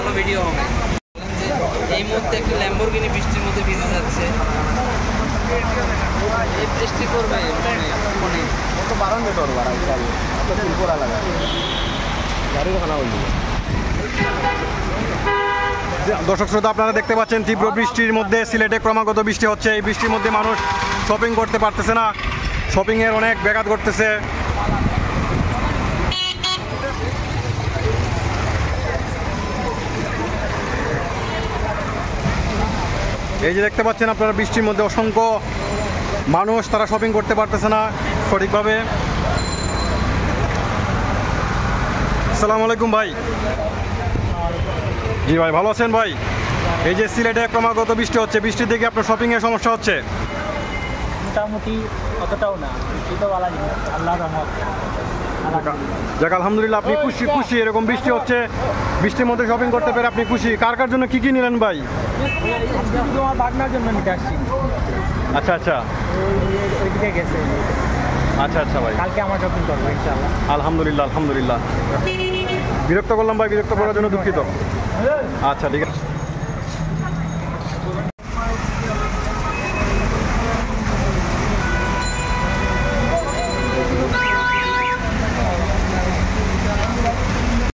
ভালো ভিডিও হবে। এই মুহূর্তে একটি ল্যাম্বরগিনি বৃষ্টির মধ্যে ভিজে যাচ্ছে। এই বৃষ্টি করবে মনে কত বারণ যেত ওর বাড়া করা লাগা গাড়ির খানা বললি। দর্শক শ্রোতা, আপনারা দেখতে পাচ্ছেন তীব্র বৃষ্টির মধ্যে সিলেটে ক্রমাগত বৃষ্টি হচ্ছে। এই বৃষ্টির মধ্যে মানুষ শপিং করতে পারতেছে না, শপিংয়ের অনেক ব্যাঘাত ঘটতেছে। এই যে দেখতে পাচ্ছেন আপনারা বৃষ্টির মধ্যে অসংখ্য মানুষ, তারা শপিং করতে পারতেছে না সঠিকভাবে। আসসালামু আলাইকুম ভাই। জি ভাই, ভালো আছেন ভাই? এই যে সিলেটে ক্রমাগত বৃষ্টি হচ্ছে, বৃষ্টির দিকে আপনার শপিংয়ের সমস্যা হচ্ছে? মোটামুটি অতটাও না, বৃষ্টি তো ভালো জিনিস, আল্লাহর রহমত। যাক আলহামদুলিল্লাহ, আপনি খুশি? খুশি এরকম বৃষ্টি হচ্ছে, বৃষ্টির মধ্যে শপিং করতে পেরে আপনি খুশি? কার কার জন্য কি কি নিলেন ভাই? আমার ভাগনার জন্য নিতে আসছি। আচ্ছা আচ্ছা, ওইদিকে গেছে। আচ্ছা আচ্ছা ভাই, কালকে আমার শপিং করবো ইনশাআল্লাহ। আলহামদুলিল্লাহ আলহামদুলিল্লাহ। বিরক্ত করলাম ভাই, বিরক্ত করার জন্য দুঃখিত। আচ্ছা ঠিক আছে।